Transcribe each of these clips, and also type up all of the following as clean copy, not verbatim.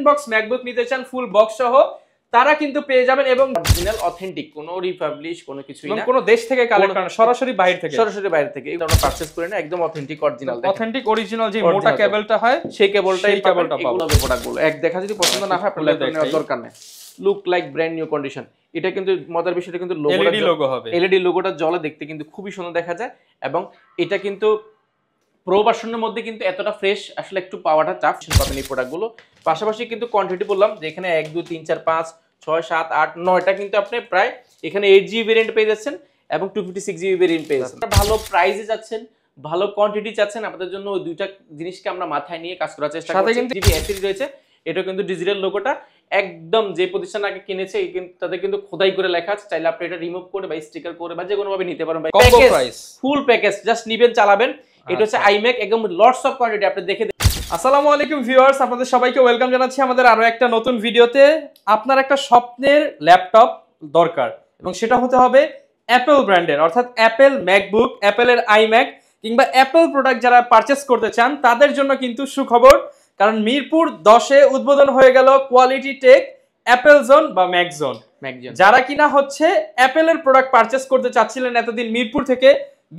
Box MacBook নিতে চান full box সহ তারা কিন্তু পেয়ে যাবেন এবং অরিজিনাল অথেন্টিক কোনো রিপাবলিশ কোনো কিছুই না, কোনো দেশ থেকে কালেক্ট করা সরাসরি বাইরে থেকে এগুলো আমরা পারচেজ করে না, একদম অথেন্টিক অরিজিনাল যে মোটা কেবলটা হয় সেই কেবলটাই পাবেন। এগুলো প্রোডাক্টগুলো এক দেখা যদি পছন্দ না হয় আপনাদের নেওয়ার দরকার নেই। Look like brand new condition. এটা কিন্তু মজার বিষয়টা কিন্তু এলইডি লোগোটা জ্বলে দেখতে কিন্তু খুবই সুন্দর দেখা যায় এবং এটা কিন্তু প্রো ভার্সনের মধ্যে কিন্তু এতটা ফ্রেশ আসলে একটু পাওয়াটা চাপ পাবেন এই প্রোডাক্টগুলো। পাশাপাশি কিন্তু কোয়ান্টিটি বললাম যে এখানে 1 2 3 4 5 6 7 8 9টা কিন্তু আপনি প্রায় এখানে 8GB ভেরিয়েন্ট পেয়ে যাচ্ছেন এবং 256GB ভেরিয়েন্ট পেয়ে যাচ্ছেন। ভালো প্রাইসে যাচ্ছেন, ভালো কোয়ান্টিটি চাচ্ছেন, আপনাদের জন্য ওই দুইটা জিনিসকে আমরা মাথায় নিয়ে কাজ করার চেষ্টা করছি। জিবি এসিডি রয়েছে, এটা কিন্তু ডিজিটাল লোগোটা একদম যে প্রতিষ্ঠান আগে কিনেছে তাদের কিন্তু খোদাই করে লেখা আছে, চাইলে আপনি এটা রিমুভ করে বা স্টিকার করে বা যে কোনো ভাবে নিতে পারেন। ফুল প্যাকেজ জাস্ট নিবেন চালাবেন। এটা হচ্ছে আইম্যাক, একদম লটস অফ কোয়ান্টিটি আপনি দেখে। আসসালামু আলাইকুম ভিউয়ার্স, আপনাদের সবাইকে ওয়েলকাম জানাচ্ছি আমাদের আরো একটা নতুন ভিডিওতে। আপনার একটা স্বপ্নের ল্যাপটপ দরকার এবং সেটা হতে হবে অ্যাপল ব্র্যান্ডের, অর্থাৎ অ্যাপল ম্যাকবুক, অ্যাপলের আইম্যাক কিংবা অ্যাপল প্রোডাক্ট যারা পারচেস করতে চান তাদের জন্য কিন্তু সুখবর, কারণ মিরপুর 10-এ উদ্বোধন হয়ে গেল কোয়ালিটি টেক অ্যাপল জোন বা ম্যাক জোন। যারা কিনা হচ্ছে অ্যাপলের প্রোডাক্ট পারচেস করতে চাচ্ছিলেন, এতদিন মিরপুর থেকে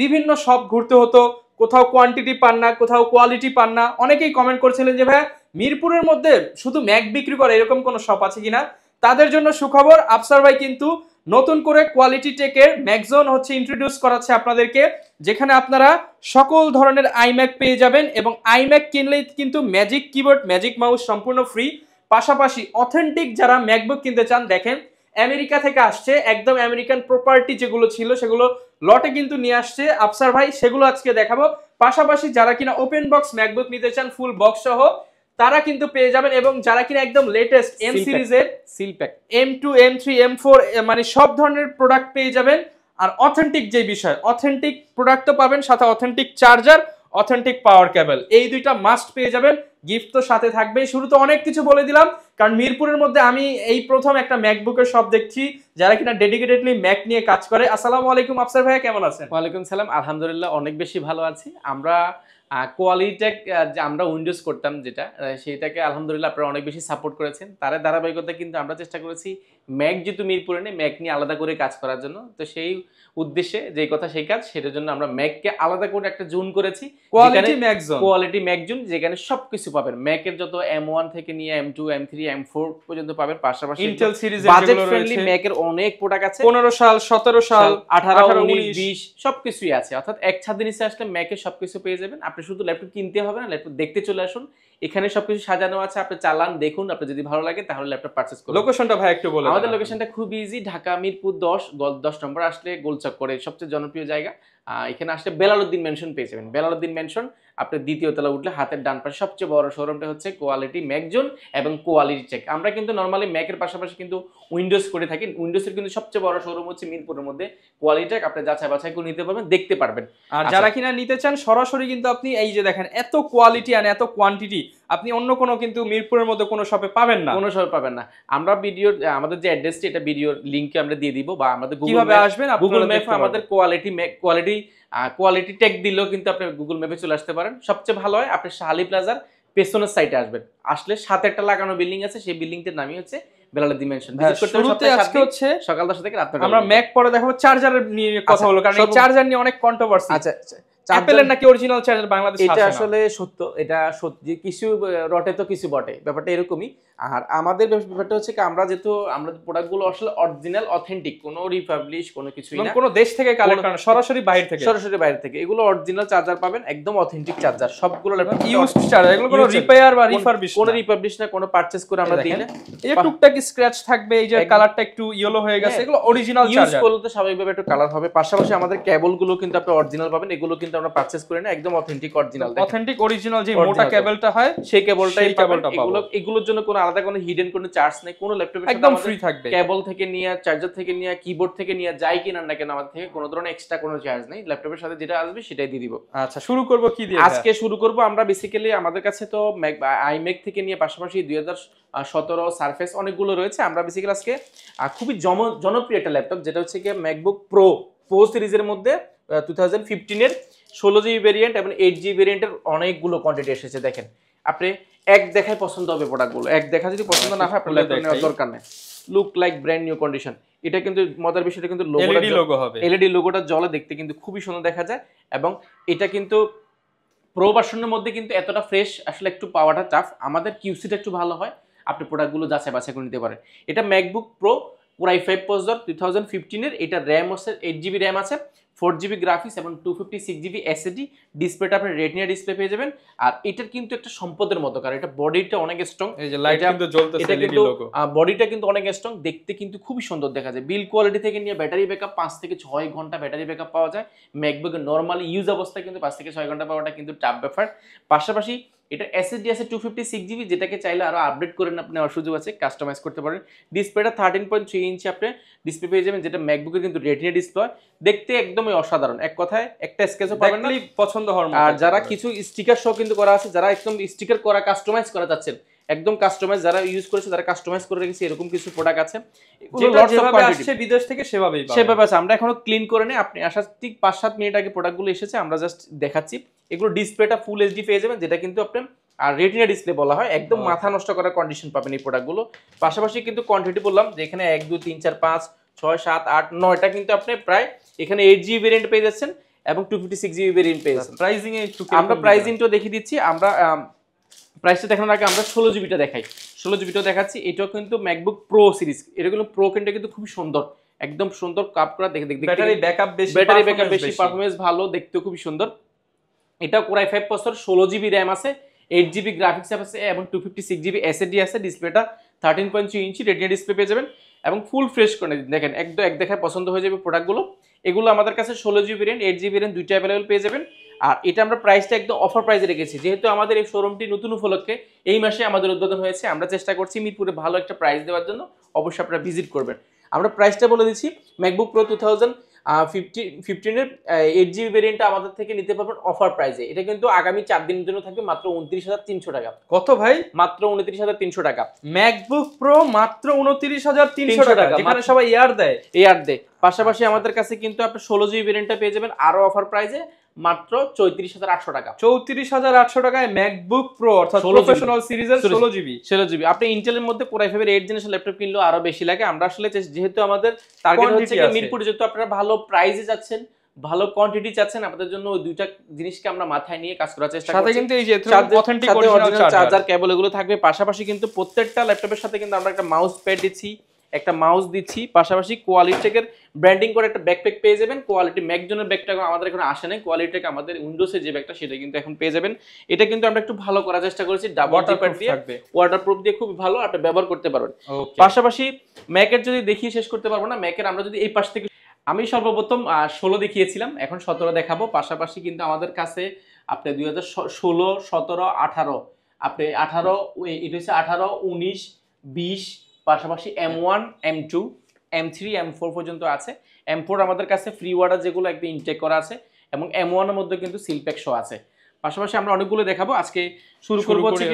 বিভিন্ন শপ ঘুরতে হতো, কোথাও কোয়ান্টিটি পান না, কোথাও কোয়ালিটি পান না। অনেকেই কমেন্ট করছিলেন যে ভাই মিরপুরের মধ্যে শুধু ম্যাক বিক্রি করে এরকম কোনো শপ আছে কিনা। তাদের জন্য সুখবর, আফসার ভাই কিন্তু নতুন করে কোয়ালিটি টেকের ম্যাকজোন হচ্ছে ইন্ট্রোডিউস করাচ্ছে আপনাদেরকে, যেখানে আপনারা সকল ধরনের আইম্যাক পেয়ে যাবেন এবং আইম্যাক কিনলেই কিন্তু ম্যাজিক কিবোর্ড, ম্যাজিক মাউস সম্পূর্ণ ফ্রি। পাশাপাশি অথেন্টিক যারা ম্যাকবুক কিনতে চান, দেখেন আমেরিকা থেকে আসছে, একদম আমেরিকান প্রপার্টি যেগুলো ছিল সেগুলো লটে কিন্তু নিয়ে আসছে আফসার ভাই, সেগুলো আজকে দেখাবো। পাশাপাশি যারা কিনা ওপেন বক্স ম্যাকবুক নিতে চান ফুল বক্স সহ তারা কিন্তু পেয়ে যাবেন এবং যারা কিনা একদম লেটেস্ট এম সিরিজের seal pack M2 M3 M4 মানে সব ধরনের প্রোডাক্ট পেয়ে যাবেন। আর অথেন্টিক যে বিষয়, অথেন্টিক প্রোডাক্ট তো পাবেন, সাথে অথেন্টিক চার্জার, অথেন্টিক পাওয়ার কেবল, এই দুইটা মাস্ট পেয়ে যাবেন। গিফট তো সাথে থাকবেই। শুরুতে অনেক কিছু বলে দিলাম, কারণ মিরপুরের মধ্যে আমি এই প্রথম একটা ম্যাকবুকের শপ দেখছি যারা কিনা ডেডিকেটেডলি ম্যাক নিয়ে কাজ করে। আসসালামু আলাইকুম আফসার ভাই, কেমন আছেন? ওয়ালাইকুম সালাম, আলহামদুলিল্লাহ অনেক বেশি ভালো আছি। আমরা কোয়ালিটেক আমরা উইন্ডোজ করতাম যেটা, সেটাকে আলহামদুলিল্লাহ আপনারা অনেক বেশি সাপোর্ট করেছেন। তার ধারাবাহিকতা কিন্তু আমরা চেষ্টা করেছি ম্যাক যেহেতু মিরপুরে নেই, ম্যাক নিয়ে আলাদা করে কাজ করার জন্য। তো সেই উদ্দেশ্যে যেই কথা সেই কাজ, সেটার জন্য আমরা ম্যাককে আলাদা করে একটা জোন করেছি, কোয়ালিটি ম্যাক জোন, যেখানে সবকিছু পাবেন। ম্যাকের যত M1 থেকে নিয়ে M2 M3 M4 পর্যন্ত পাবেন। পাশাপাশি ইন্টেল সিরিজের বাজেট ফ্রেন্ডলি ম্যাকের অনেক প্রোডাক্ট আছে, 15 সাল 17 সাল 18 19 20 সবকিছুই আছে। অর্থাৎ এক ছাদের নিচে আসলে ম্যাকের সবকিছু পেয়ে যাবেন। আপনি শুধু ল্যাপটপ কিনতে হবে না, ল্যাপটপ দেখতে চলে আসুন, এখানে সবকিছু সাজানো আছে, আপনি চালান দেখুন, আপনি যদি ভালো লাগে তাহলে ল্যাপটপ পারচেজ করুন। লোকেশনটা ভাই একটু বলুন। আমাদের লোকেশনটা খুব ইজি, ঢাকা মিরপুর 10 নম্বর আসলে গোলচক করে সবচেয়ে জনপ্রিয় জায়গা। এখানে আসলে বেলালউদ্দিন মেনশন পেয়ে যাবেন। বেলালউদ্দিন মেনশন আপনি দ্বিতীয় তলা উঠলে হাতের ডান পাশে সবচেয়ে বড় শোরুমটা হচ্ছে কোয়ালিটি ম্যাকজোন এবং কোয়ালিটি চেক। আমরা কিন্তু নরমালি ম্যাকের পাশাপাশি কিন্তু উইন্ডোজ করে থাকি। উইন্ডোজের কিন্তু সবচেয়ে বড় শোরুম হচ্ছে মিরপুরের মধ্যে কোয়ালিটি চেক। আপনি যাচাই বাছাই করে নিতে পারবেন, দেখতে পারবেন। আর যারা কিনা নিতে চান সরাসরি কিন্তু আপনি এই যে দেখেন এত কোয়ালিটি আর এত কোয়ান্টিটি আপনি অন্য কোনো কিন্তু মিরপুরের মধ্যে কোনো শপে পাবেন না, কোনো শপে পাবেন না। আমরা ভিডিওর আমাদের যে অ্যাড্রেসটি, এটা ভিডিওর লিংকে আমরা দিয়ে দিব, বা আমাদের কিভাবে আসবেন গুগল ম্যাপে আমাদের কোয়ালিটি টেক দিলেও কিন্তু আপনি গুগল ম্যাপে চলে আসতে পারেন। সবচেয়ে ভালো হয় আপনি শাহালি প্লাজার পেছনের সাইডে আসবেন, আসলে সাথে একটা লাগানো বিল্ডিং আছে, সেই বিল্ডিংটার নামই হচ্ছে বেলালউদ্দিন মেনশন। শুরুতে আজকে হচ্ছে সকাল 10টা থেকে রাত 9টা। আমরা ম্যাক পরে দেখাবো, চার্জারের নিয়ে কথা হলো, কারণ এই চার্জার নিয়ে অনেক কন্ট্রোভার্সি। আচ্ছা, অ্যাপলের নাকি অরিজিনাল চার্জার বাংলাদেশে এটা আসলে সত্য, এটা সত্যি, কিছু রটে তো কিছু বটে, ব্যাপারটা এরকমই। আর আমাদের ব্যাপারটা হচ্ছে কি, আমরা যেহেতু আমরা প্রোডাক্টগুলো আসলে অরিজিনাল অথেন্টিক, কোনো রিপাবলিশ কোনো কিছুই না, কোনো দেশ থেকে কালেক্ট করা, সরাসরি বাইরে থেকে এগুলো অরিজিনাল চার্জার পাবেন, একদম অথেন্টিক চার্জার সবগুলো ল্যাপটপ ইউজড চার্জার, এগুলো কোনো রিপেয়ার বা রিফারবিশ, কোনো রিপাবলিশ না, কোনো পারচেজ করে আমরা দিই না। এই যে টুকটাক স্ক্র্যাচ থাকবে, এই যে কালারটা একটু ইয়েলো হয়ে গেছে, এগুলো অরিজিনাল চার্জার। ইউজ করলে তো স্বাভাবিকভাবে একটু কালার হবে। পাশাপাশি আমাদের কেবলগুলো কিন্তু আপনি অরিজিনাল পাবেন, এগুলো কিন্তু আমরা পারচেজ করে না, একদম অথেন্টিক অরিজিনাল যে মোটা কেবলটা হয় সেই কেবলটাই পাবেন। এগুলোর জন্য কোনো আলাদা কোনো হিডেন কোনো চার্জ নেই, কোনো ল্যাপটপে একদম ফ্রি থাকবে। কেবল থেকে নিয়ে, চার্জার থেকে নিয়ে, কিবোর্ড থেকে নিয়ে, যাই কিনার না কেন আমাদের থেকে কোনো ধরনের এক্সট্রা কোনো চার্জ নেই। ল্যাপটপের সাথে যেটা আসবে সেটাই দিয়ে দিব। আচ্ছা, শুরু করব কি দিয়ে? আজকে শুরু করব আমরা বেসিক্যালি আমাদের কাছে তো আইম্যাক থেকে নিয়ে পাশাপাশি 2017 সারফেস অনেকগুলো রয়েছে। আমরা বেসিক্যালি আজকে খুবই জনপ্রিয় একটা ল্যাপটপ, যেটা হচ্ছে কি ম্যাকবুক প্রো সিরিজের মধ্যে 2015 এর 16GB ভেরিয়েন্ট এবং 8GB ভেরিয়েন্টের অনেকগুলো কোয়ান্টিটি এসেছে। দেখেন আপনি এক দেখায় পছন্দ হবে প্রোডাক্টগুলো, এক দেখা যদি পছন্দ না হয় আপনার নেওয়ার দরকার নেই। Look like brand new condition. এটা কিন্তু মজার বিষয়টা কিন্তু এলইডি লোগো হবে, এলইডি লোগোটা জলে দেখতে কিন্তু খুবই সুন্দর দেখা যায় এবং এটা কিন্তু প্রো ভার্সনের মধ্যে কিন্তু এতটা ফ্রেশ আসলে একটু পাওয়াটা টাফ, আমাদের কিউসিটা একটু ভালো হয়, আপনি প্রোডাক্টগুলো যাচাই বাছাই করে নিতে পারেন। এটা ম্যাকবুক প্রো পুরো i5 প্রসেসর 2015 এর, এটা র্যাম হচ্ছে 8GB র্যাম আছে, 4GB গ্রাফিক্স এবং 256GB এসএসডি, ডিসপ্লেটা আপনি রেটিনা ডিসপ্লে পেয়ে যাবেন। আর এটার কিন্তু একটা সম্পদের মতো, কারণ এটা বডিটা অনেক স্ট্রং, এই যে লাইট কিন্তু জ্বলতেছে, এটা এলইডি কিন্তু লোগো, বডিটা কিন্তু অনেক স্ট্রং, দেখতে কিন্তু খুবই সুন্দর দেখা যায়। বিল কোয়ালিটি থেকে নিয়ে ব্যাটারি ব্যাকআপ 5 থেকে 6 ঘন্টা ব্যাটারি ব্যাকআপ পাওয়া যায় ম্যাকবুকের নরমালি ইউজ অবস্থায়, কিন্তু 5 থেকে 6 ঘন্টা পাওয়াটা কিন্তু টাফ ব্যাপার। পাশাপাশি এটা এসএসডি আছে 256GB, যেটাকে চাইলে আরো আপডেট করে নেওয়ার সুযোগ আছে, কাস্টমাইজ করতে পারেন। ডিসপ্লেটা 13.3 ইঞ্চি আপনি ডিসপ্লে পেয়ে যাবেন, যেটা ম্যাকবুকের কিন্তু রেটিনা ডিসপ্লে, দেখতে একদমই অসাধারণ। এক কথায় একটা স্কেচও পাবেন না, পছন্দ হওয়ার মতো। আর যারা কিছু স্টিকার সহ কিন্তু করা আছে, যারা একদম স্টিকার করা কাস্টমাইজ করা যাচ্ছেন, একদম কাস্টমাইজ যারা ইউজ করেছে তারা কাস্টমাইজ করে রেখেছে, এরকম কিছু প্রোডাক্ট আছে, যেভাবে আসছে বিদেশ থেকে সেভাবে আছে। আমরা এখনো ক্লিন করে নেই, আপনি আসার ঠিক 5-7 মিনিট আগে প্রোডাক্টগুলো এসেছে, আমরা জাস্ট দেখাচ্ছি। এগুলো ডিসপ্লেটা ফুল এইচডি পেয়ে যাবেন, যেটা কিন্তু আপনি আর রেটিনা ডিসপ্লে বলা হয়, একদম মাথা নষ্ট করার কন্ডিশন পাবেন এই প্রোডাক্টগুলো। পাশাপাশি কিন্তু কোয়ান্টিটি বললাম যে এখানে 1 2 3 4 5 6 7 8 9টা কিন্তু আপনি প্রায় এখানে 8GB ভেরিয়েন্ট পেয়ে যাচ্ছেন এবং 256GB ভেরিয়েন্ট পেয়ে যাচ্ছেন। প্রাইসিং এ একটু আমরা প্রাইসিংটাও দেখিয়ে দিচ্ছি, আমরা প্রাইসটা দেখানোর আগে আমরা 16GBটা দেখাই, 16GBটাও দেখাচ্ছি। এটাও কিন্তু ম্যাকবুক প্রো সিরিজ, এটা কিন্তু প্রো কিন্তু খুব সুন্দর, একদম সুন্দর কাপ করা, দেখতে ব্যাটারি ব্যাকআপ বেশি, পারফরম্যান্স ভালো, দেখতেও খুবই সুন্দর। এটা Core i5 processor, 16GB RAM আছে, 8GB গ্রাফিক্স আছে এবং 256GB এসএসডি আছে, ডিসপ্লেটা 13.3 ইঞ্চি রেটিনা ডিসপ্লে পেয়ে যাবেন এবং ফুল ফ্রেশ করে দেখেন, একদম এক দেখায় পছন্দ হয়ে যাবে প্রোডাক্টগুলো। এগুলো আমাদের কাছে 16GB ভেরিয়েন্ট 8GB ভেরিয়েন্ট দুইটা অ্যাভেলেবল পেয়ে যাবেন। আর এটা আমরা প্রাইসটা একদম অফার প্রাইসে রেখেছি, যেহেতু আমাদের এই শোরুমটি নতুন উপলক্ষে এই মাসে আমাদের উদ্বোধন হয়েছে, আমরা চেষ্টা করছি মিরপুরে ভালো একটা প্রাইস দেওয়ার জন্য, অবশ্যই আপনারা ভিজিট করবেন। আমরা প্রাইসটা বলে দিচ্ছি, ম্যাকবুক প্রো 2015 এর 8GB ভেরিয়েন্টটা আমাদের থেকে নিতে পারবেন অফার প্রাইসে। এটা কিন্তু আগামী 4 দিনের জন্য থাকবে মাত্র 29,300 টাকা। কত ভাই? মাত্র 29,300 টাকা। ম্যাকবুক প্রো মাত্র 29,300 টাকা, যেখানে সবাই এয়ার দেয়। পাশাপাশি আমাদের কাছে কিন্তু আপনি 16GB ভেরিয়েন্টটা পেয়ে যাবেন আরো অফার প্রাইসে মাত্র 34,800 টাকা। 34,800 টাকায় ম্যাকবুক প্রো অর্থাৎ প্রফেশনাল সিরিজের 16GB। আপনি ইন্টেলের মধ্যে Core i5 এর 8 জেনারেশন ল্যাপটপ কিনলেও আরো বেশি লাগে। আমরা আসলে যেহেতু আমাদের টার্গেট হচ্ছে মিরপুরে, যেহেতু আপনারা ভালো প্রাইসে যাচ্ছেন, ভালো কোয়ান্টিটি চাচ্ছেন, আপনাদের জন্য ওই দুইটা জিনিসকে আমরা মাথায় নিয়ে কাজ করার চেষ্টা করছি। সাথে কিন্তু এই যে অথেন্টিক অরিজিনাল চার্জার কেবল এগুলো থাকবে। পাশাপাশি কিন্তু প্রত্যেকটা ল্যাপটপের সাথে কিন্তু আমরা একটা মাউস প্যাড দিচ্ছি, একটা মাউস দিচ্ছি, পাশাপাশি কোয়ালিটেকের ব্র্যান্ডিং করে একটা ব্যাকপ্যাক পেয়ে যাবেন। কোয়ালিটি ম্যাকজনের ব্যাগটা আমাদের এখন আসে নাই, কোয়ালিটেক আমাদের উইন্ডোজের যে ব্যাগটা সেটা কিন্তু এখন পেয়ে যাবেন। এটা কিন্তু আমরা একটু ভালো করার চেষ্টা করেছি, ডাবল জিপার দিয়ে, ওয়াটারপ্রুফ দিয়ে, খুব ভালো আপনি ব্যবহার করতে পারবেন। পাশাপাশি ম্যাকের যদি দেখিয়ে শেষ করতে পারবো না, ম্যাকের আমরা যদি এই পাশ থেকে, আমি সর্বপ্রথম 16 দেখিয়েছিলাম, এখন 17 দেখাবো। পাশাপাশি কিন্তু আমাদের কাছে আপনি 2016, 17, 18, আপনি 18, এটা হচ্ছে 18, 19, 20, পাশাপাশি M1, M2, M3, M4 পর্যন্ত আছে। M4 আমাদের কাছে ফ্রি ওয়াটার যেগুলো একদম ইনটেক করা আছে এবং M1 এর মধ্যে কিন্তু সিল প্যাক শো আছে। পাশাপাশি আমরা অনেকগুলো দেখাবো। আজকে শুরু করব হচ্ছে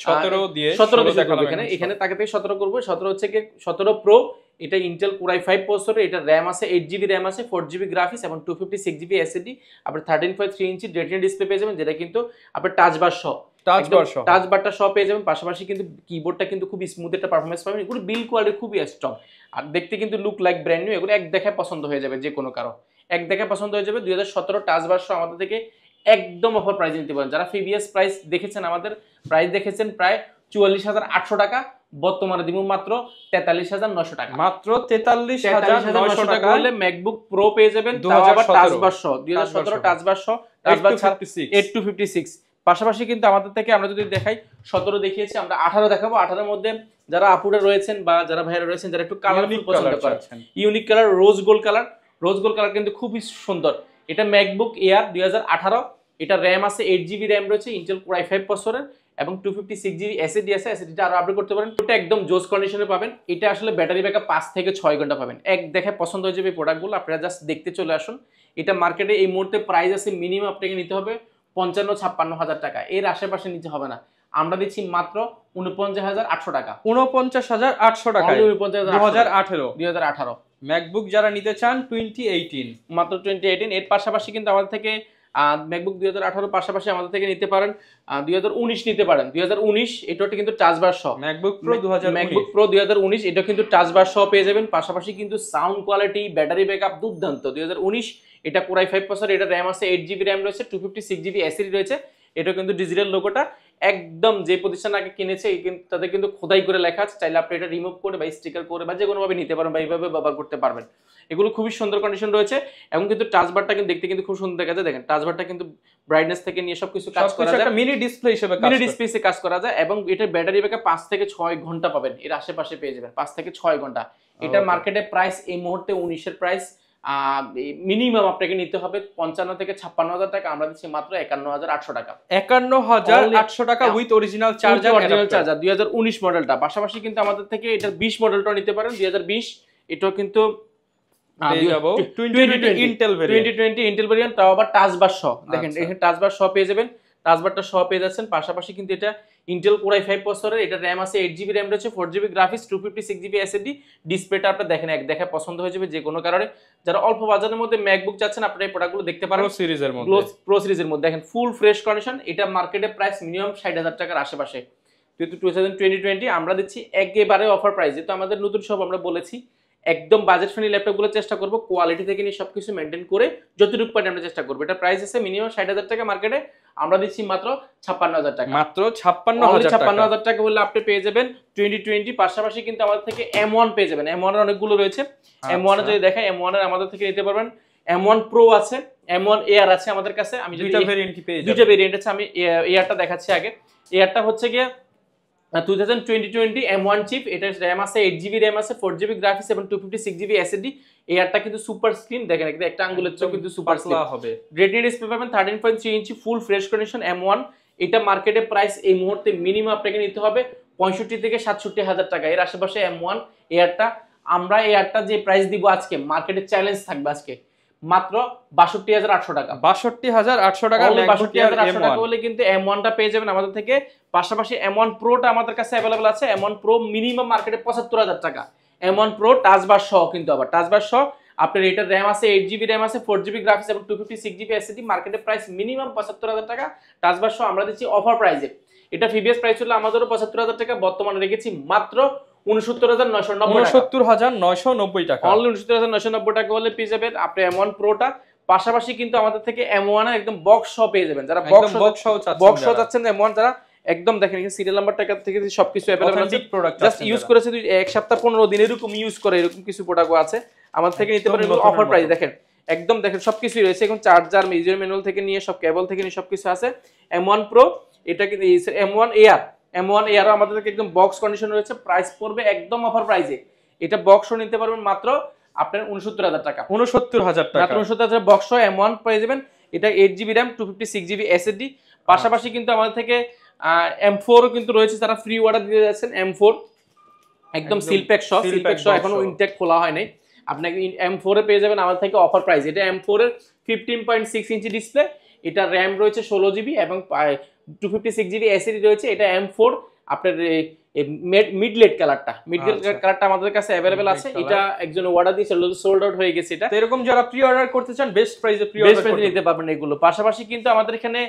17 দিয়ে, 17 দেখাবো। এখানে তাকে থেকে 17 করব। 17 হচ্ছে কি 17 প্রো, এটা ইন্টেল Core i5 প্রসেসর, এটা র্যাম আছে 8GB র্যাম আছে, 4GB গ্রাফিক্স এবং 256GB এসএসডি, আপনি 13.3 ইঞ্চি রেটিনা ডিসপ্লে পেয়ে যাবেন, যেটা কিন্তু আপনার টাচ বার সহ, টাচ বারটা সহ পেয়ে যাবেন। পাশাপাশি কিন্তু কিবোর্ডটা কিন্তু খুব স্মুথ একটা পারফরম্যান্স পাবেন। এগুলো বিল্ড কোয়ালিটি খুবই স্ট্রং আর দেখতে কিন্তু লুক লাইক ব্র্যান্ড নিউ। এগুলো এক দেখায় পছন্দ হয়ে যাবে, যে কোনো কারো এক দেখায় পছন্দ হয়ে যাবে। 2017 টাচ বার সহ আমাদের থেকে একদম অফার প্রাইস নিতে পারেন। যারা প্রিভিয়াস প্রাইস দেখেছেন, আমাদের প্রাইস দেখেছেন প্রায় 44,800 টাকা, বর্তমানে দিব মাত্র 43,900 টাকা। মাত্র 43,900 টাকা হলে ম্যাকবুক প্রো পেয়ে যাবেন 2017 টাচ বার সহ 8256। পাশাপাশি কিন্তু আমাদের থেকে আমরা যদি দেখাই 17 দেখিয়েছি, আমরা 18 দেখাবো। 18 মধ্যে যারা আপুরা রয়েছেন বা যারা ভাইরা রয়েছেন, যারা একটু কালারফুল পছন্দ করেন, unique colour, rose gold colour কিন্তু খুবই সুন্দর। এটা ম্যাকবুক এয়ার 2018, এটা র্যাম আছে 8GB র্যাম রয়েছে, ইন্টেল Core i5 প্রসেসরের এবং 256GB এসএসডি আছে। এসএসডিটা আরো আপডেট করতে পারেন। এটা একদম জোস কন্ডিশনে পাবেন। এটা আসলে ব্যাটারি ব্যাকআপ 5 থেকে 6 ঘন্টা পাবেন। এক দেখায় পছন্দ হয়ে যাবে প্রোডাক্টগুলো, আপনারা জাস্ট দেখতে চলে আসুন। এটা মার্কেটে এই মুহূর্তে প্রাইস আছে মিনিমাম আপনাকে নিতে হবে 55-56 হাজার টাকা, এর আশেপাশে নিতে হবে না। আমরা দিচ্ছি মাত্র 49,800 টাকা। 49,800 টাকা 2018 ম্যাকবুক যারা নিতে চান 2018, মাত্র 2018। এর পাশাপাশি কিন্তু আমাদের থেকে ম্যাকবুক 2018 পাশাপাশি আমাদের থেকে নিতে পারেন 2019 নিতে পারেন। 2019 এটা কিন্তু টাচ বার সহ ম্যাকবুক প্রো 2019, ম্যাকবুক প্রো 2019 এটা কিন্তু টাচ বার সহ পেয়ে যাবেন। পাশাপাশি কিন্তু সাউন্ড কোয়ালিটি, ব্যাটারি ব্যাকআপ দুর্দান্ত। 2019 এটা Core i5 প্রসেসর, এটা RAM আছে 8GB RAM রয়েছে, 256GB SSD রয়েছে। এটা কিন্তু ডিজিটাল লোগোটা একদম যে প্রতিষ্ঠান আগে কিনেছে তাদের কিন্তু খোদাই করে লেখা আছে, চাইলে আপনি এটা রিমুভ করে বা স্টিকার করে বা যে কোনো ভাবে নিতে পারেন বা এইভাবে ব্যবহার করতে পারবেন। এগুলো খুবই সুন্দর কন্ডিশন রয়েছে এবং কিন্তু টাচ বারটা কিন্তু দেখতে কিন্তু খুব সুন্দর দেখা যায়। দেখেন টাচ বারটা কিন্তু ব্রাইটনেস থেকে নিয়ে সবকিছু কাজ করা যায়, একটা মিনি ডিসপ্লে হিসেবে কাজ করা যায় এবং এটার ব্যাটারি ব্যাকআপ 5 থেকে 6 ঘন্টা পাবেন, এর আশেপাশে পেয়ে যাবেন 5 থেকে 6 ঘন্টা। এটা মার্কেটে প্রাইস এই মুহূর্তে 19 এর প্রাইস, মিনিমাম আপনাকে নিতে হবে 55 থেকে 56,000 টাকা, আমরা দিচ্ছি মাত্র 51,800 টাকা। 51,800 টাকা উইথ অরিজিনাল চার্জার। 2019 মডেলটা। পাশাপাশি কিন্তু আমাদের থেকে এটা 20 মডেলটা নিতে পারেন, 2020 এটাও কিন্তু 2020 ইন্টেল ভেরিয়েন্ট, তাও আবার টাচ বার সহ। দেখেন এখানে টাচ বার সহ পেয়ে যাবেন, টাচ বারটা সহ পেয়ে যাচ্ছেন। পাশাপাশি কিন্তু এটা ইন্টেল Core i5 প্রসেসরের, এটা RAM আছে 8GB RAM রয়েছে, 4GB গ্রাফিক্স, 256GB SSD। ডিসপ্লেটা আপনি দেখেন এক দেখে পছন্দ হয়ে যাবে যে কোনো কারণে। যারা অল্প বাজারের মধ্যে ম্যাকবুক চাচ্ছেন আপনারা এই প্রোডাক্টগুলো দেখতে পারেন প্রো সিরিজের মধ্যে। দেখেন ফুল ফ্রেশ কন্ডিশন, এটা মার্কেটে প্রাইস মিনিমাম 60,000 টাকার আশেপাশে। যেহেতু 2020 আমরা দিচ্ছি একেবারে অফার প্রাইস, যেহেতু আমাদের নতুন সব আমরা বলেছি একদম বাজেট ফ্রেন্ডলি ল্যাপটপগুলো চেষ্টা করব কোয়ালিটি থেকে নিয়ে সবকিছু মেনটেন করে যতটুকু পারি আমরা চেষ্টা করব। এটা প্রাইস আছে মিনিমাম 60,000 টাকা, মার্কেটে আমরা দিচ্ছি মাত্র 56,000 টাকা। মাত্র 56,000 টাকা বললে আপনি পেয়ে যাবেন 2020। পাশাপাশি কিন্তু আমাদের থেকে M1 পেয়ে যাবেন, M1 এর অনেকগুলো রয়েছে। M1 এর যদি দেখাই, M1 এর আমাদের থেকে নিতে পারবেন। M1 Pro আছে, M1 Air আছে আমাদের কাছে। আমি দুইটা ভেরিয়েন্ট কি পেয়ে যাবেন? দুইটা ভেরিয়েন্ট আছে, আমি এয়ারটা দেখাচ্ছি আগে। এয়ারটা হচ্ছে গিয়ে 2020 M1 চিপ, এটা RAM আছে 8GB RAM আছে, 4GB গ্রাফিক্স এবং 256GB SSD। এয়ারটা কিন্তু সুপার স্ক্রিন, দেখেন একটা আঙ্গুলের চোখ কিন্তু সুপার স্লিম হবে। রেটিনা ডিসপ্লে পাবেন 13.3 ইঞ্চি, ফুল ফ্রেশ কন্ডিশন M1। এটা মার্কেটে প্রাইস এই মুহূর্তে মিনিমাম আপনাকে নিতে হবে 65 থেকে 67,000 টাকা, এর আশেপাশে M1 এয়ারটা। আমরা এয়ারটা যে প্রাইস দিব আজকে, মার্কেটে চ্যালেঞ্জ থাকবে আজকে মাত্র 62,800 টাকা। 62,800 টাকা, 62,800 টাকা বলে কিন্তু M1 টা পেয়ে যাবেন আমাদের থেকে। পাশাপাশি M1 Pro টা আমাদের কাছে अवेलेबल আছে। M1 Pro মিনিমাম মার্কেটে 75,000 টাকা। M1 Pro টাচ বার সহ, কিন্তু আবার টাচ বার সহ আপনার এটা RAM আছে 8GB RAM আছে, 4GB গ্রাফিক্স এবং 256GB SSD। মার্কেটে প্রাইস মিনিমাম 75,000 টাকা টাচ বার সহ আমরা দিচ্ছি অফার প্রাইসে। এটা প্রিভিয়াস প্রাইস ছিল আমাদেরও 75,000 টাকা, বর্তমানে রেখেছি মাত্র 69,990 টাকা। অনলি 69,990 টাকা বলে পেয়ে যাবেন আপনি M1 Pro টা। পাশাপাশি কিন্তু আমাদের থেকে M1 এর একদম বক্স সহ পেয়ে যাবেন, যারা বক্স সহ যাচ্ছেন M1 যারা, একদম দেখেন এখানে সিরিয়াল নাম্বার টাকা থেকে সবকিছু अवेलेबल আছে। জাস্ট ইউজ করেছে এক সপ্তাহ 15 দিন এরকম ইউজ করে, এরকম কিছু প্রোডাক্টও আছে আমাদের থেকে নিতে পারেন অফার প্রাইস। দেখেন একদম দেখেন সবকিছু রয়েছে, এখন চার্জার, মেজার ম্যানুয়াল থেকে নিয়ে সব কেবল থেকে নিয়ে সবকিছু আছে। M1 Pro এটা কিন্তু M1 Air, M1 Air আমাদের থেকে একদম বক্স কন্ডিশন রয়েছে, প্রাইস পড়বে একদম অফার প্রাইসে। এটা বক্সও নিতে পারবেন মাত্র আপনার 69,000 টাকা। 69,000 টাকা, মাত্র 69,000 বক্স M1 পেয়ে যাবেন। এটা 8GB RAM, 256GB SSD। পাশাপাশি কিন্তু আমাদের থেকে M4 কিন্তু রয়েছে, যারা ফ্রি অর্ডার দিতে যাচ্ছেন M4 একদম সিলপ্যাক সহ এখনো ইনটেক খোলা হয় নাই, আপনাকে M4 এ পেয়ে যাবেন আমাদের থেকে অফার প্রাইস। এটা M4 এর 15.6 ইঞ্চি ডিসপ্লে, এটা RAM রয়েছে 16GB এবং 256GB SSD রয়েছে। এটা M4 আপনার মিডলেট কালারটা, কালারটা আমাদের কাছে अवेलेबल আছে। এটা একজন অর্ডার দিয়েছিল, সোল্ড আউট হয়ে গেছে। এটা এরকম যারা প্রি অর্ডার করতে চান বেস্ট প্রাইসে নিতে পারবেন এগুলো। পাশাপাশি কিন্তু আমাদের এখানে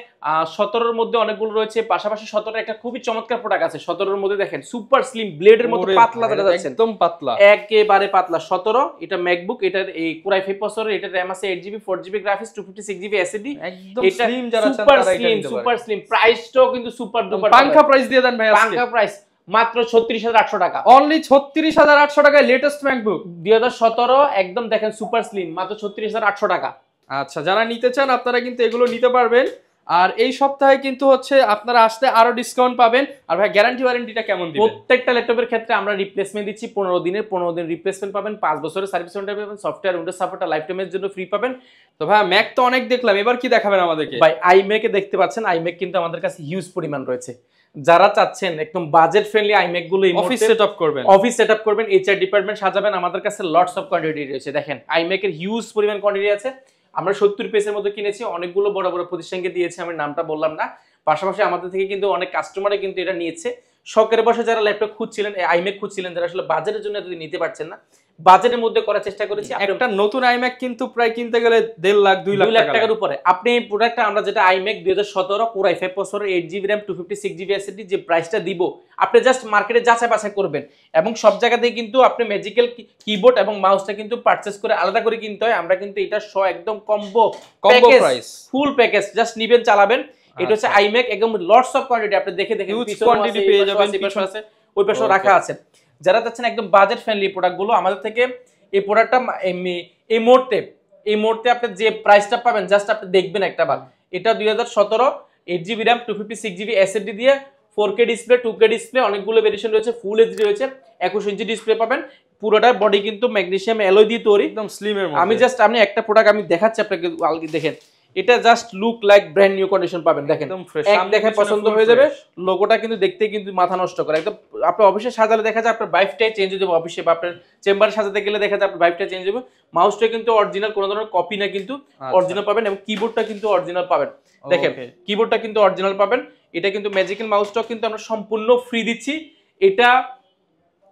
17 এর মধ্যে অনেকগুলো রয়েছে। পাশাপাশি 17 একটা খুবই চমৎকার প্রোডাক্ট আছে। 17 এর মধ্যে দেখেন সুপার স্লিম ব্লেডের মতো পাতলা যেটা যাচ্ছে, একদম পাতলা, একেবারে পাতলা। 17 এটা ম্যাকবুক, এটা এই Core i5 প্রসেসর, এটা RAM আছে 8GB, 4GB graphics, 256GB SSD। একদম স্লিম যারা চান তারা এটা নিতে পারেন। সুপার স্লিম, প্রাইসটাও কিন্তু সুপার ডুপার। পাঙ্কা প্রাইস দিয়ে দেন ভাই আজকে, পাঙ্কা প্রাইস মাত্র 36,800 টাকা। অনলি 36,800 টাকায় লেটেস্ট ম্যাকবুক 2017 একদম দেখেন সুপার স্লিম, মাত্র 36,800 টাকা। আচ্ছা, যারা নিতে চান আপনারা কিন্তু এগুলো নিতে পারবেন। আর এই সপ্তাহে কিন্তু হচ্ছে আপনারা আসতে আরো ডিসকাউন্ট পাবেন। আর ভাই গ্যারান্টি ওয়ারেন্টিটা কেমন দিবেন? প্রত্যেকটা ল্যাপটপের ক্ষেত্রে আমরা রিপ্লেসমেন্ট দিচ্ছি 15 দিনের, 15 দিন রিপ্লেসমেন্ট পাবেন, 5 বছরের সার্ভিস ওয়ারেন্টি পাবেন, সফটওয়্যার উইন্ডোজ সাপোর্টটা লাইফ টাইমের জন্য ফ্রি পাবেন। তো ভাই ম্যাক তো অনেক দেখলাম, এবার কি দেখাবেন আমাদেরকে? ভাই iMac এ দেখতে পাচ্ছেন, iMac কিন্তু আমাদের কাছে হিউজ পরিমাণ রয়েছে। যারা চাচ্ছেন একদম বাজেট ফ্রেন্ডলি iMac গুলো অফিস সেটআপ করবেন, HR ডিপার্টমেন্ট সাজাবেন, আমাদের কাছে লটস অফ কোয়ান্টিটি রয়েছে। দেখেন iMac এর হিউজ পরিমাণ কোয়ান্টিটি আছে। আমরা 70 পিসের মধ্যে কিনেছি, অনেকগুলো বড় বড় প্রতিষ্ঠানকে দিয়েছি, আমি নামটা বললাম না। পাশাপাশি আমাদের থেকে কিন্তু অনেক কাস্টমারে কিন্তু এটা নিয়েছে। শখের বসে যারা ল্যাপটপ খুঁজছিলেন, আইম্যাক খুঁজছিলেন, যারা আসলে বাজেটের জন্য যদি নিতে পারছেন না, বাজেটের মধ্যে করার চেষ্টা করেছি। একটা নতুন আইম্যাক কিন্তু প্রায় কিনতে গেলে 1.5 লাখ 2 লাখ টাকার উপরে। আপনি এই প্রোডাক্টটা আমরা যেটা iMac 2017 Core i5 processor 8GB RAM 256GB SSD যে প্রাইসটা দিব, আপনি জাস্ট মার্কেটে যাচাই বাছাই করবেন এবং সব জায়গাতেই কিন্তু আপনি ম্যাজিক্যাল কিবোর্ড এবং মাউসটা কিন্তু পারচেজ করে আলাদা করে কিনতে হয়। আমরা কিন্তু এটা সহ একদম combo price, full package, just নিবেন চালাবেন। এটা হচ্ছে আইম্যাক, একদম লটস অফ কোয়ান্টিটি, আপনি দেখে হিউজ কোয়ান্টিটি পেয়ে যাবেন, ওই পাশে রাখা আছে। যারা চাচ্ছেন একদম বাজেট ফ্রেন্ডলি প্রোডাক্টগুলো আমাদের থেকে, এই প্রোডাক্টটা এই মুহূর্তে আপনি যে প্রাইসটা পাবেন জাস্ট আপনি দেখবেন একটা বার। এটা 2017 8GB RAM 256GB SSD দিয়ে 4K ডিসপ্লে, 2K ডিসপ্লে, অনেকগুলো ভেরিয়েশন রয়েছে, ফুল এইচডি রয়েছে, 21 ইঞ্চি ডিসপ্লে পাবেন। পুরোটা বডি কিন্তু ম্যাগনেসিয়াম অ্যালয় দিয়ে তৈরি, একদম স্লিমের মধ্যে। আমি জাস্ট একটা প্রোডাক্ট আমি দেখাচ্ছি আপনাকে, আলগি দেখেন, এটা just look like brand new condition পাবেন। দেখেন এক দেখে পছন্দ হয়ে যাবে। লোগোটা কিন্তু দেখতে কিন্তু মাথা নষ্ট করে একদম। আপনি অফিসে সাজালে দেখা যায় আপনার ভাইবটাই চেঞ্জ হয়ে যাবে, অফিসে বা আপনার চেম্বারে সাজাতে গেলে দেখা যায় আপনার ভাইবটা চেঞ্জ হবে। মাউসটা কিন্তু অরিজিনাল, কোনো ধরনের কপি না, কিন্তু অরিজিনাল পাবেন এবং কিবোর্ডটা কিন্তু অরিজিনাল পাবেন। দেখেন কিবোর্ডটা কিন্তু অরিজিনাল পাবেন। এটা কিন্তু ম্যাজিক্যাল মাউসটাও কিন্তু আমরা সম্পূর্ণ ফ্রি দিচ্ছি। এটা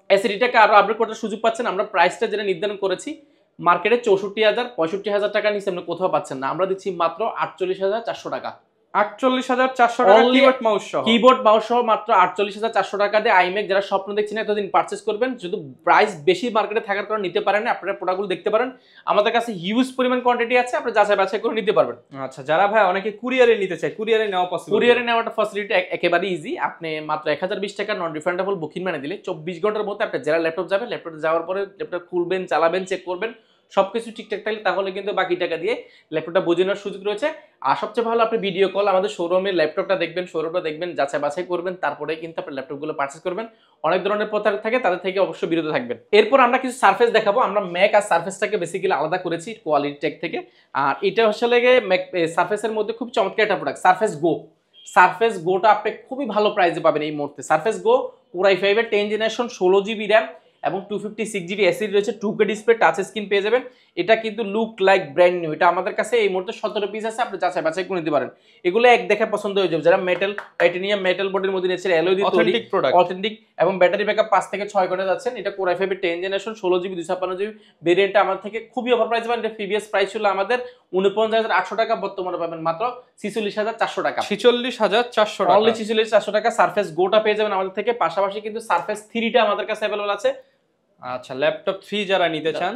এসএসডিটাকে আরো আপডেট করার সুযোগ পাচ্ছেন। আমরা প্রাইসটা যেটা নির্ধারণ করেছি মার্কেটে 64,000 65,000 টাকা নিচে আপনি কোথাও পাচ্ছেন না, আমরা দিচ্ছি মাত্র 48,400 টাকা। 48,400 টাকা কিবোর্ড মাউস সহ, কিবোর্ড মাউস সহ মাত্র 48,400 টাকা দিয়ে আইম্যাক যারা স্বপ্ন দেখছেন এতদিন পারচেজ করবেন। যদি প্রাইস বেশি মার্কেটে থাকার কারণে নিতে পারেন না, আপনারা প্রোডাক্টগুলো দেখতে পারেন, আমাদের কাছে হিউজ পরিমাণ কোয়ান্টিটি আছে, আপনি যাচাই বাছাই করে নিতে পারবেন। আচ্ছা, যারা ভাই অনেকে কুরিয়ারে নিতে চায়, কুরিয়ারে নেওয়া পসিবল? কুরিয়ারে নেওয়াটা ফ্যাসিলিটি একেবারে ইজি। আপনি মাত্র 1020 টাকা নন রিফান্ডেবল বুকিং মানে দিলে 24 ঘন্টার মধ্যে আপনি যারা ল্যাপটপ যাবে, ল্যাপটপে যাওয়ার পরে ল্যাপটপ খুলবেন, চালাবেন, চেক করবেন, সবকিছু ঠিকঠাক থাকলে তাহলে কিন্তু বাকি টাকা দিয়ে ল্যাপটপটা বুঝে নেওয়ার সুযোগ রয়েছে। আর সবচেয়ে ভালো আপনি ভিডিও কল আমাদের শোরুমের ল্যাপটপটা দেখবেন, শোরুমটা দেখবেন, যাচাই বাছাই করবেন, তারপরে কিন্তু আপনি ল্যাপটপগুলো পারচেজ করবেন। অনেক ধরনের প্রতারক থাকে, তাদের থেকে অবশ্যই বিরত থাকবেন। এরপর আমরা কিছু সারফেস দেখাবো। আমরা ম্যাক আর সারফেসটাকে বেসিক্যালি আলাদা করেছি কোয়ালিটি টেক থেকে। আর এটা আসলে ম্যাক সারফেসের মধ্যে খুব চমৎকার একটা প্রোডাক্ট, সারফেস গো। সারফেস গোটা আপনি খুবই ভালো প্রাইসে পাবেন এই মুহূর্তে। সারফেস গো Core i5 এর 10 জেনারেশন 16GB RAM এবং 256GB SSD রয়েছে, 2K ডিসপ্লে, টাচ স্ক্রিন পেয়ে যাবেন। এটা কিন্তু লুক লাইক ব্র্যান্ড নিউ। এটা আমাদের কাছে এই মুহূর্তে 17 পিস আছে, আপনি যাচাই বাছাই করে নিতে পারেন। এগুলো এক দেখে পছন্দ হয়ে যাবে। যারা মেটাল, টাইটানিয়াম মেটাল বডির মধ্যে নিয়েছে, অ্যালয় দিয়ে তৈরি, অথেন্টিক এবং ব্যাটারি ব্যাকআপ 5 থেকে 6 ঘন্টা যাচ্ছেন। এটা Core i5 এর 10 জেনারেশন 16GB 256GB ভেরিয়েন্টটা আমাদের থেকে খুবই অফার প্রাইস পাবেন। এটা প্রিভিয়াস প্রাইস ছিল আমাদের 49,800 টাকা, বর্তমানে পাবেন মাত্র 46,400 টাকা। 46,400 টাকা, অনলি 46,400 টাকা সারফেস গোটা পেয়ে যাবেন আমাদের থেকে। পাশাপাশি কিন্তু সারফেস 3টা আমাদের কাছে अवेलेबल আছে। আচ্ছা, ল্যাপটপ 3 যারা নিতে চান,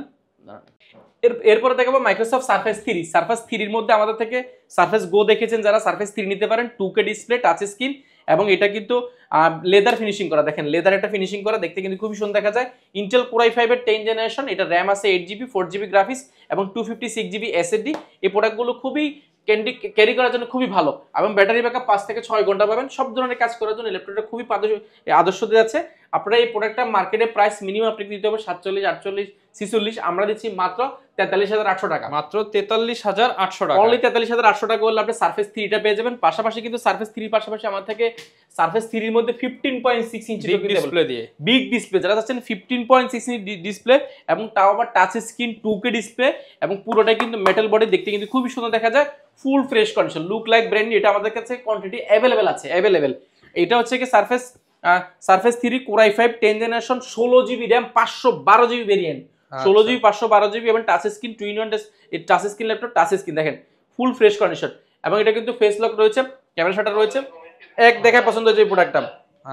এরপরে দেখাবো মাইক্রোসফট সারফেস 3। সারফেস 3 এর মধ্যে আমাদের থেকে সারফেস গো দেখেছেন যারা, সারফেস 3 নিতে পারেন। 2K ডিসপ্লে, টাচ স্ক্রিন এবং এটা কিন্তু লেদার ফিনিশিং করা। দেখেন লেদার একটা ফিনিশিং করা, দেখতে কিন্তু খুবই সুন্দর দেখা যায়। ইন্টেল Core i5 এর 10 জেনারেশন, এটা RAM আছে 8GB 4GB গ্রাফিক্স এবং 256GB SSD। এই প্রোডাক্টগুলো খুবই ক্যারি করার জন্য খুবই ভালো এবং ব্যাটারি ব্যাকআপ 5 থেকে 6 ঘন্টা পাবেন। সব ধরনের কাজ করার জন্য ল্যাপটপটা খুবই আদর্শ দিয়ে যাচ্ছে। আপনারা এই প্রোডাক্টটা মার্কেটে প্রাইস মিনিমাম আপনাকে দিতে হবে 47, 48, 46, আমরা দিচ্ছি মাত্র 43,800 টাকা। মাত্র 43,800 টাকা, অনলি 43,800 টাকা বললে আপনি সারফেস 3টা পেয়ে যাবেন। পাশাপাশি কিন্তু সারফেস 3 পাশাপাশি আমাদের থেকে সারফেস 3 এর মধ্যে 15.6 ইঞ্চি ডিসপ্লে দিয়ে, বিগ ডিসপ্লে যারা চাচ্ছেন 15.6 ইঞ্চি ডিসপ্লে এবং তাও আবার টাচ স্ক্রিন, 2K ডিসপ্লে এবং পুরোটাই কিন্তু মেটাল বডি, দেখতে কিন্তু খুবই সুন্দর দেখা যায়, full fresh condition, look like brand new. এটা আমাদের কাছে কোয়ান্টিটি अवेलेबल আছে, अवेलेबल। এটা হচ্ছে কি surface 3 Core i5 10 generation 16GB RAM 512GB variant, 16GB 512GB এবং touch screen, 2-in-1 touch screen laptop, touch screen দেখেন ফুল ফ্রেশ কন্ডিশন এবং এটা কিন্তু ফেস লক রয়েছে, ক্যামেরা শাটার রয়েছে, এক দেখায় পছন্দ হয়েছে এই প্রোডাক্টটা।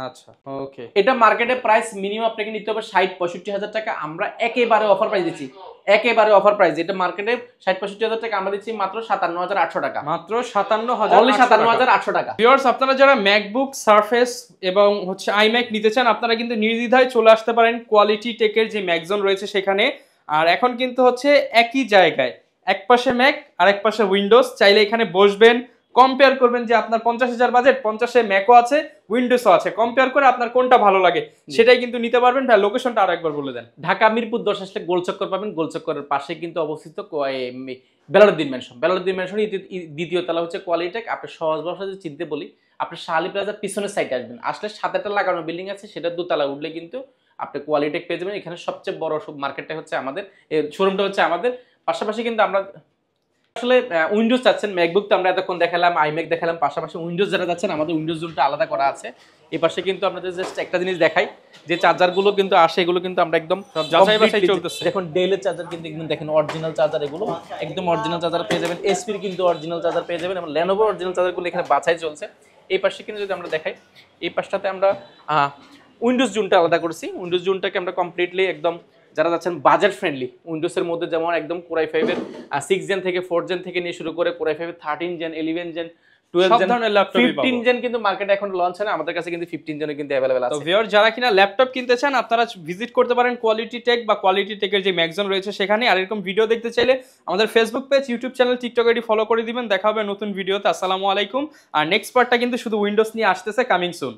আচ্ছা ওকে, এটা মার্কেটে প্রাইস মিনিমাম আপনাকে নিতে হবে 60-65,000 টাকা, আমরা একেবারে অফার প্রাইস দিচ্ছি, একেবারে অফার প্রাইস। এটা মার্কেটে 60-65,000 টাকা, আমরা দিচ্ছি মাত্র 57,800 টাকা, মাত্র 57,000, অনলি 57,800 টাকা। ভিউয়ার্স, আপনারা যারা ম্যাকবুক, সারফেস এবং হচ্ছে আইম্যাক নিতে চান, আপনারা কিন্তু নির্দ্বিধায় চলে আসতে পারেন কোয়ালিটি টেকের যে ম্যাকজোন রয়েছে সেখানে। আর এখন কিন্তু হচ্ছে একই জায়গায় এক পাশে ম্যাক আর এক পাশে উইন্ডোজ, চাইলে এখানে বসবেন, কম্পেয়ার করবেন যে আপনার 50,000 বাজেট, 50-এ ম্যাকও আছে, উইন্ডোজও আছে, কম্পেয়ার করে আপনার কোনটা ভালো লাগে সেটাই কিন্তু নিতে পারবেন। ভাই লোকেশনটা আরেকবার বলে দেন। ঢাকা মিরপুর 10 আসলে গোলচক্কর পাবেন, গোলচক্করের পাশে কিন্তু অবস্থিত বেলালুদ্দিন ম্যানশন। বেলালুদ্দিন ম্যানশন দ্বিতীয় তলা হচ্ছে কোয়ালিটেক। আপনি সহজ ভাষায় যদি চিনতে বলি, আপনি শাহালি প্লাজার পিছনের সাইডে আসবেন, আসলে 7টা লাগানো বিল্ডিং আছে, সেটা দোতলা উঠলে কিন্তু আপনি কোয়ালিটেক পেয়ে যাবেন। এখানে সবচেয়ে বড় মার্কেটটা হচ্ছে আমাদের, শোরুমটা হচ্ছে আমাদের। পাশাপাশি কিন্তু আমরা আসলে উইন্ডোজ চাচ্ছেন, ম্যাকবুক তো আমরা এতক্ষণ দেখালাম, আইম্যাক দেখালাম, পাশাপাশি উইন্ডোজ যারা যাচ্ছেন আমাদের উইন্ডোজ জোনটা আলাদা করা আছে। এই পাশে কিন্তু আপনাদের জাস্ট একটা জিনিস দেখাই, যে চার্জারগুলো কিন্তু আসে এগুলো কিন্তু আমরা একদম যাচাই বাছাই চলতেছে। দেখুন ডেলের চার্জার কিন্তু একদম দেখেন অরিজিনাল চার্জার, এগুলো একদম অরিজিনাল চার্জার পেয়ে যাবেন, এসপির কিন্তু অরিজিনাল চার্জার পেয়ে যাবেন এবং লেনোভোর অরিজিনাল চার্জারগুলো এখানে বাছাই চলছে। এই পাশে কিন্তু যদি আমরা দেখাই, এই পাশটাতে আমরা উইন্ডোজ জোনটা আলাদা করছি। উইন্ডোজ জোনটাকে আমরা কমপ্লিটলি একদম যারা যাচ্ছেন বাজেট ফ্রেন্ডলি, উইন্ডোজের মধ্যে যেমন একদম কোরাই 5 এর 6 জেন থেকে 4 জেন থেকে নিয়ে শুরু করে কোরাই 5 এর 13 জেন 11 জেন 12 জেন 15 জেন কিন্তু মার্কেটে এখন লঞ্চ হয় না, আমাদের কাছে কিন্তু 15 জেনও কিন্তু अवेलेबल আছে। তো ভিউয়ার যারা কিনা ল্যাপটপ কিনতে চান আপনারা ভিজিট করতে পারেন কোয়ালিটি টেক বা কোয়ালিটি টেকের যে ম্যাগাজিন রয়েছে সেখানে। আর এরকম ভিডিও দেখতে চাইলে আমাদের Facebook page, YouTube channel, TikTok ID follow করে দিবেন। দেখা হবে নতুন ভিডিওতে। আসসালামু আলাইকুম। আর নেক্সট পার্টটা কিন্তু শুধু উইন্ডোজ নিয়ে আসতেছে, কামিং সুন।